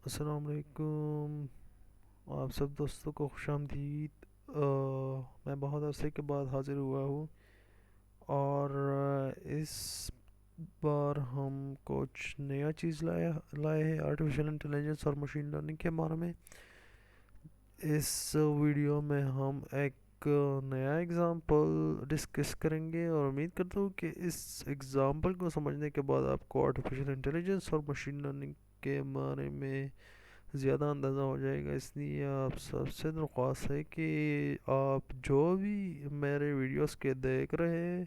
السلام علیکم، آپ سب دوستوں کو خوش آمدید۔ میں بہت عرصے کے بعد حاضر ہوا ہوں اور اس بار ہم کچھ نیا چیز لائے ہیں آرٹیفیشل انٹیلیجنس اور مشین لرننگ کے بارے میں۔ اس ویڈیو میں ہم ایک نیا اگزامپل ڈسکس کریں گے اور امید کرتا ہوں کہ اس اگزامپل کو سمجھنے کے بعد آپ کو آرٹیفیشل انٹیلیجنس اور مشین لرننگ کے بارے میں زیادہ اندازہ ہو جائے گا۔ اس لیے آپ سب سے درخواست ہے کہ آپ جو بھی میرے ویڈیوز کے دیکھ رہے ہیں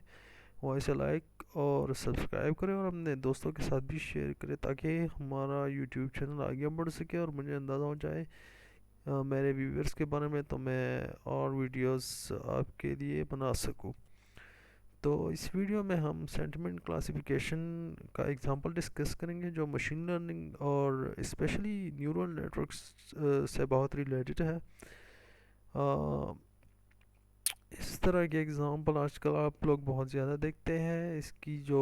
وہ اسے لائک اور سبسکرائب کریں اور اپنے دوستوں کے ساتھ بھی شیئر کریں تاکہ ہمارا یوٹیوب چینل آگے بڑھ سکے اور مجھے اندازہ ہو جائے میرے ویورز کے بارے میں، تو میں اور ویڈیوز آپ کے لیے بنا سکوں۔ تو اس ویڈیو میں ہم سینٹیمنٹ کلاسیفیکیشن کا ایگزامپل ڈسکس کریں گے جو مشین لرننگ اور اسپیشلی نیورل نیٹورکس سے بہت ریلیٹڈ ہے۔ آ، اس طرح کے ایگزامپل آج کل آپ لوگ بہت زیادہ دیکھتے ہیں۔ اس کی جو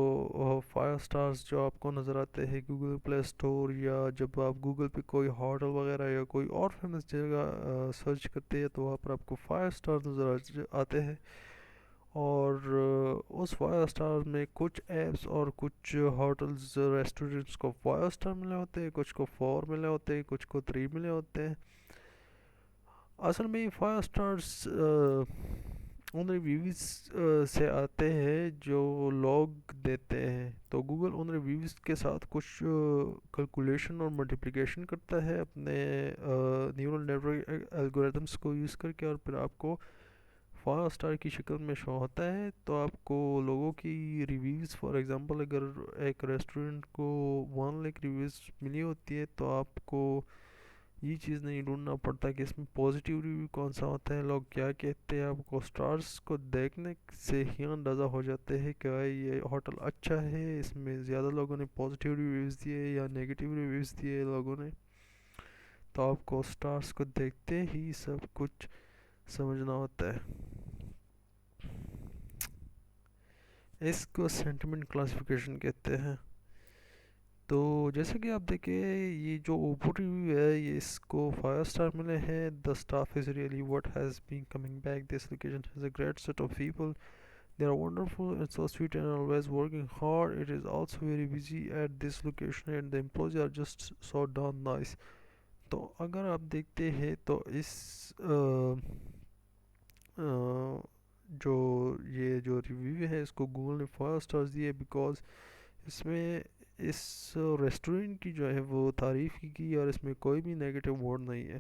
5 اسٹارز جو آپ کو نظر آتے ہیں گوگل پلے اسٹور، یا جب آپ گوگل پہ کوئی ہوٹل وغیرہ یا کوئی اور فیمس جگہ سرچ کرتے ہیں تو وہاں پر آپ کو 5 اسٹارز نظر آتے ہیں، اور اس 5 اسٹار میں کچھ ایپس اور کچھ ہوٹلز ریسٹورنٹس کو 5 اسٹار ملے ہوتے ہیں، کچھ کو 4 ملے ہوتے ہیں، کچھ کو 3 ملے ہوتے ہیں۔ اصل میں یہ 5 اسٹارز ان ریویوز سے آتے ہیں جو لوگ دیتے ہیں، تو گوگل ان ریویوز کے ساتھ کچھ کیلکولیشن اور ملٹیپلیکیشن کرتا ہے اپنے نیورل نیٹورک الگوریتھمس کو یوز کر کے، اور پھر آپ کو 5 اسٹار کی شکل میں شو ہوتا ہے۔ تو آپ کو لوگوں کی ریویوز، فار ایگزامپل اگر ایک ریسٹورنٹ کو 1 لاکھ ریویوز ملی ہوتی ہے تو آپ کو یہ چیز نہیں ڈھونڈنا پڑتا کہ اس میں پازیٹیو ریویو کون سا ہوتا ہے، لوگ کیا کہتے ہیں۔ آپ کو سٹارز کو دیکھنے سے ہی اندازہ ہو جاتے ہیں کہ یہ ہوٹل اچھا ہے، اس میں زیادہ لوگوں نے پازیٹیو ریویوز دیے یا نیگیٹیو ریویوز دیے لوگوں نے۔ تو آپ کو سٹارز کو دیکھتے ہی سب کچھ سمجھنا ہوتا ہے۔ اس کو سینٹیمنٹ کلاسیفیکیشن کہتے ہیں۔ تو جیسے کہ آپ دیکھیں یہ جو اوپر ریویو ہے یہ اس کو 5 اسٹار ملے ہیں۔ The staff is really what has been coming back. This location has a great set of people. They are wonderful and so sweet and always working hard. It is also very busy at this location and the employees are just so darn nice. تو اگر آپ دیکھتے ہیں تو اس جو یہ جو review ہے اس کو گوگل نے 5 اسٹارز دیے بیکاز اس میں اس ریسٹورنٹ کی جو ہے وہ تعریف کی اور اس میں کوئی بھی نیگیٹو ورڈ نہیں ہے۔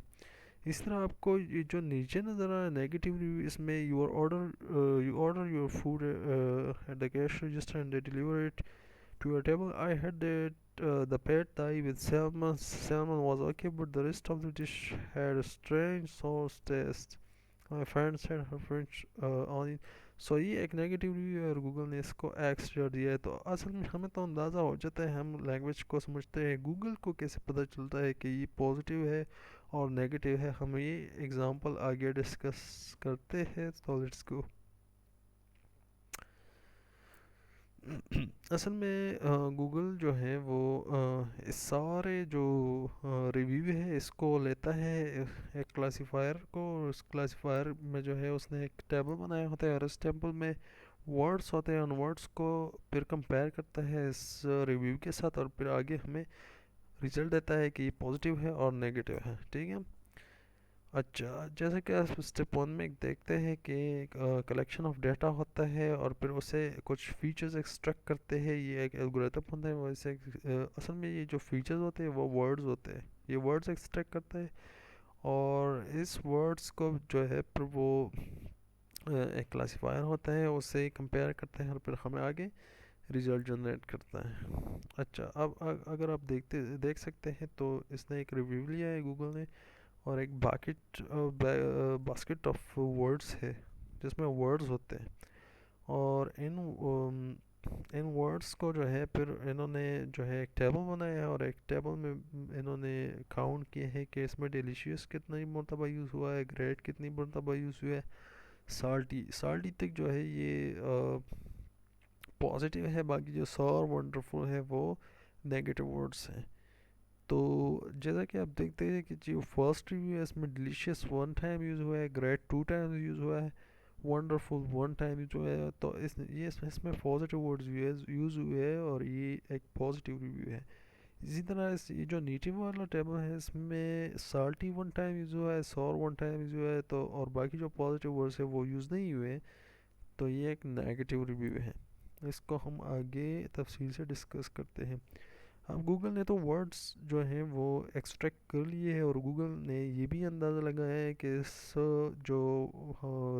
اس طرح آپ کو یہ جو نیچے نظر آ رہا ہے نیگیٹو ریویو، اس میں you order your food at the cash register and they deliver it to your table. I had that the pad thai with salmon. Salmon was okay, but the rest of the dish had a strange sour taste. My friend said her French on it. سو یہ ایک negative review ہے اور Google نے اس کو x star دیا ہے۔ تو اصل میں ہمیں تو اندازہ ہو جاتا ہے، ہم لینگویج کو سمجھتے ہیں، گوگل کو کیسے پتہ چلتا ہے کہ یہ پازیٹیو ہے اور نیگیٹو ہے۔ ہم یہ ایگزامپل آگے ڈسکس کرتے ہیں، تو لیٹس گو۔ اصل میں گوگل جو ہے وہ اس سارے جو ریویو ہے اس کو لیتا ہے ایک کلاسیفائر کو، اور اس کلاسیفائر میں جو ہے اس نے ایک ٹیبل بنایا ہوتا ہے، اور اس ٹیبل میں ورڈس ہوتے ہیں، ان ورڈس کو پھر کمپیئر کرتا ہے اس ریویو کے ساتھ، اور پھر آگے ہمیں رزلٹ دیتا ہے کہ یہ پازیٹیو ہے اور نیگیٹو ہے، ٹھیک ہے۔ اچھا، جیسے کہ اسٹیپ 1 میں دیکھتے ہیں کہ کلیکشن آف ڈیٹا ہوتا ہے اور پھر اسے کچھ فیچرز ایکسٹریکٹ کرتے ہیں، یہ ایک الگوریتھم ہوتا ہے ویسے۔ اصل میں یہ جو فیچرز ہوتے ہیں وہ ورڈز ہوتے ہیں، یہ ورڈز ایکسٹریکٹ کرتا ہے، اور اس ورڈز کو جو ہے پھر وہ ایک کلاسیفائر ہوتا ہے اس سے کمپیئر کرتے ہیں اور پھر ہمیں آگے ریزلٹ جنریٹ کرتا ہے۔ اچھا، اب اگر آپ دیکھ سکتے ہیں تو اس نے ایک ریویو لیا ہے گوگل نے، اور ایک باسکٹ آف ورڈز ہے جس میں ورڈز ہوتے ہیں، اور ان ورڈز کو جو ہے پھر انہوں نے جو ہے ایک ٹیبل بنایا ہے، اور ایک ٹیبل میں انہوں نے کاؤنٹ کیا ہے کہ اس میں ڈیلیشیس کتنی مرتبہ یوز ہوا ہے، گریٹ کتنی مرتبہ یوز ہوا ہے، سالٹی تک جو ہے یہ پازیٹیو ہے، باقی جو سار ونڈرفل ہے وہ نیگیٹو ورڈز ہیں۔ تو جیسا کہ آپ دیکھتے ہیں کہ جو فرسٹ ریویو ہے اس میں ڈیلیشیس 1 ٹائم یوز ہوا ہے، گریٹ 2 ٹائمز یوز ہوا ہے، ونڈرفل 1 ٹائم یوز ہوا ہے. تو اس میں پازیٹیو ورڈز یوز ہوئے ہیں اور یہ ایک پازیٹیو ریویو ہے. اسی طرح یہ جو نیٹو والا ٹیبل ہے اس میں سالٹی 1 ٹائم یوز ہوا ہے، سور 1 ٹائم یوز ہوا ہے، تو اور باقی جو پازیٹیو ورڈز ہیں وہ یوز نہیں ہوئے. تو یہ ایک نیگیٹیو ریویو ہے. اس کو ہم آگے تفصیل سے ڈسکس کرتے ہیں. اب گوگل نے تو ورڈز جو ہیں وہ ایکسٹریکٹ کر لیے ہیں، اور گوگل نے یہ بھی اندازہ لگایا ہے کہ اس جو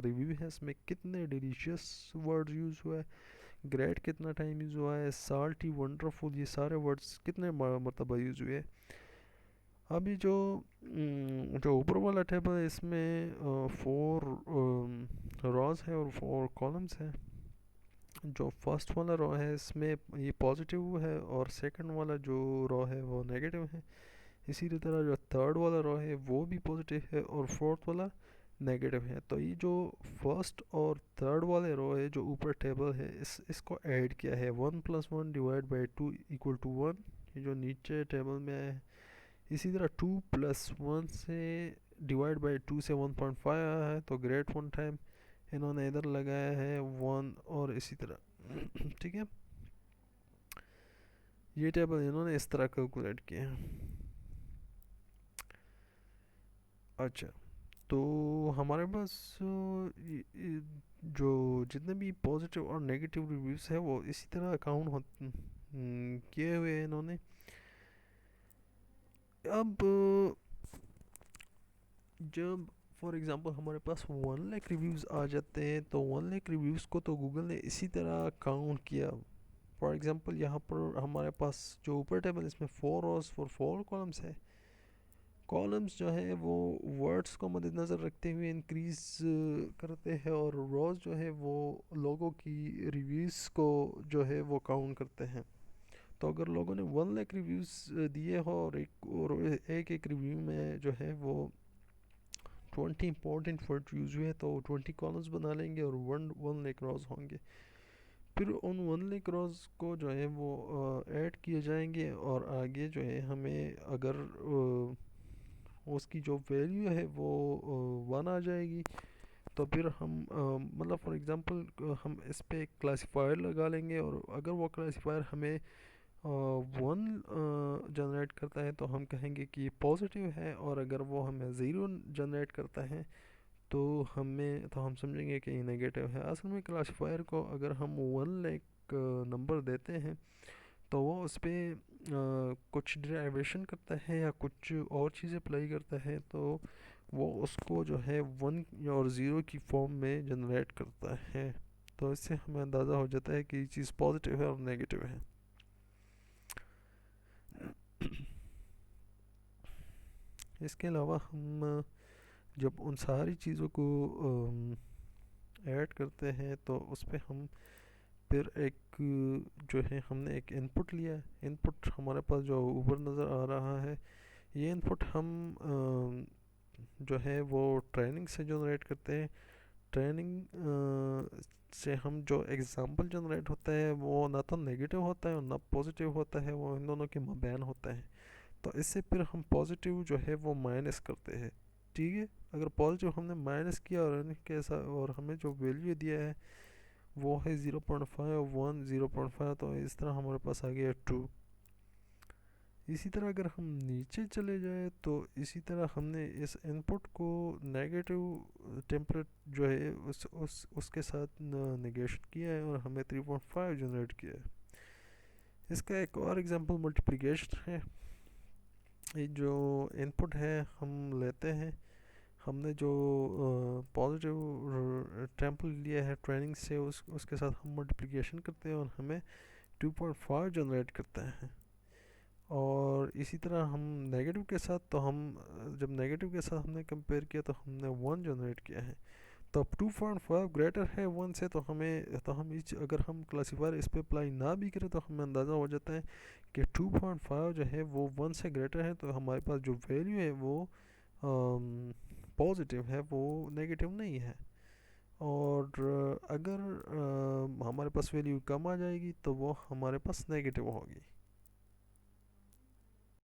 ریویو ہے اس میں کتنے ڈیلیشیس ورڈز یوز ہوا ہے، گریٹ کتنا ٹائم یوز ہوا ہے، سالٹی، ونڈرفل، یہ سارے ورڈز کتنے مرتبہ یوز ہوئے. ابھی جو اوپر والا ٹیبل ہے اس میں 4 راز ہے اور 4 کالمز ہیں. جو فرسٹ والا رو ہے اس میں یہ پازیٹیو ہے، اور سیکنڈ والا جو رو ہے وہ نیگیٹو ہے. اسی طرح جو تھرڈ والا رو ہے وہ بھی پازیٹیو ہے، اور فورتھ والا نیگیٹو ہے. تو یہ جو فرسٹ اور تھرڈ والے رو ہے جو اوپر ٹیبل ہے اس کو ایڈ کیا ہے 1 + 1 / 2 = 1، یہ جو نیچے ٹیبل میں ہے. اسی طرح 2 + 1 سے /2 سے 1.5 آیا ہے، تو گریٹ 1 ٹائم انہوں نے ادھر لگایا ہے 1، اور اسی طرح ٹھیک ہے. یہ ٹیبل انہوں نے اس طرح کیلکولیٹ کیا ہے. اچھا، تو ہمارے پاس جو جتنے بھی پازیٹیو اور نیگیٹیو ریویوز ہیں وہ اسی طرح اکاؤنٹ کیے ہوئے ہیں انہوں نے. اب جب فار ایگزامپل ہمارے پاس 1 لاکھ ریویوز آ جاتے ہیں تو 1 لاکھ ریویوز کو تو گوگل نے اسی طرح کاؤنٹ کیا. فار ایگزامپل یہاں پر ہمارے پاس جو اوپر ٹیبل اس میں 4 روز فور 4 کالمس ہے. کالمز جو ہے وہ ورڈز کو مد نظر رکھتے ہوئے انکریز کرتے ہیں، اور روز جو ہے وہ لوگوں کی ریویوز کو جو ہے وہ کاؤنٹ کرتے ہیں. تو اگر لوگوں نے 1 لاکھ ریویوز دیے ہو اور ایک ریویو میں جو ہے وہ 20 امپورٹنٹ ورڈ یوز ہوئے تو 20 کالمز بنا لیں گے اور 1 لاکھ روز ہوں گے. پھر ان 1 لاکھ روز کو جو ہے وہ ایڈ کیے جائیں گے، اور آگے جو ہے ہمیں اگر اس کی جو ویلیو ہے وہ 1 آ جائے گی تو پھر ہم مطلب فار ایگزامپل ہم اس پہ ایک کلاسیفائر لگا لیں گے، اور اگر وہ کلاسیفائر ہمیں 1 جنریٹ کرتا ہے تو ہم کہیں گے کہ یہ پازیٹیو ہے، اور اگر وہ ہمیں 0 جنریٹ کرتا ہے تو ہم سمجھیں گے کہ یہ نیگیٹو ہے. اصل میں کلاسیفائر کو اگر ہم 1 لاکھ نمبر دیتے ہیں تو وہ اس پہ کچھ ڈرائیویشن کرتا ہے یا کچھ اور چیزیں اپلائی کرتا ہے، تو وہ اس کو جو ہے 1 اور 0 کی فارم میں جنریٹ کرتا ہے. تو اس سے ہمیں اندازہ ہو جاتا ہے کہ یہ چیز پازیٹیو ہے اور نیگیٹو ہے. اس کے علاوہ ہم جب ان ساری چیزوں کو ایڈ کرتے ہیں تو اس پہ ہم پھر ایک جو ہے ہم نے ایک ان پٹ لیا ہے. ان پٹ ہمارے پاس جو اوپر نظر آ رہا ہے، یہ ان پٹ ہم جو ہے وہ ٹریننگ سے جنریٹ کرتے ہیں. ٹریننگ سے ہم جو ایگزامپل جنریٹ ہوتا ہے وہ نہ تو نیگیٹو ہوتا ہے اور نہ پازیٹیو ہوتا ہے، وہ ان دونوں کے مابین ہوتا ہے. تو اس سے پھر ہم پازیٹیو جو ہے وہ مائنس کرتے ہیں. ٹھیک ہے، اگر پازیٹیو ہم نے مائنس کیا اور ان کے ساتھ اور ہمیں جو ویلیو دیا ہے وہ ہے 0.5 1 0.5، تو اس طرح ہمارے پاس آ گیا 2. اسی طرح اگر ہم نیچے چلے جائیں تو اسی طرح ہم نے اس ان پٹ کو نیگیٹو ٹیمپلیٹ جو ہے اس کے ساتھ نیگیشن کیا ہے اور ہمیں 3.5 جنریٹ کیا ہے. اس کا ایک اور ایگزامپل ملٹیپلیکیشن ہے. یہ جو ان پٹ ہے ہم لیتے ہیں، ہم نے جو پازیٹیو ٹیمپل لیا ہے ٹریننگ سے اس کے ساتھ ہم ملٹیپلیکیشن کرتے ہیں اور ہمیں 2.5 جنریٹ کرتا ہے. اور اسی طرح ہم نیگیٹو کے ساتھ تو ہم جب نیگیٹو کے ساتھ ہم نے کمپیئر کیا تو ہم نے 1 جنریٹ کیا ہے. تو اب 2.5 گریٹر ہے 1 سے، تو ہم اگر ہم کلاسیفائر اس پہ اپلائی نہ بھی کریں تو ہمیں اندازہ ہو جاتا ہے کہ 2.5 جو ہے وہ 1 سے گریٹر ہے، تو ہمارے پاس جو ویلیو ہے وہ پازیٹیو ہے، وہ نیگیٹو نہیں ہے. اور اگر ہمارے پاس ویلیو کم آ جائے گی تو وہ ہمارے پاس نیگیٹو ہوگی.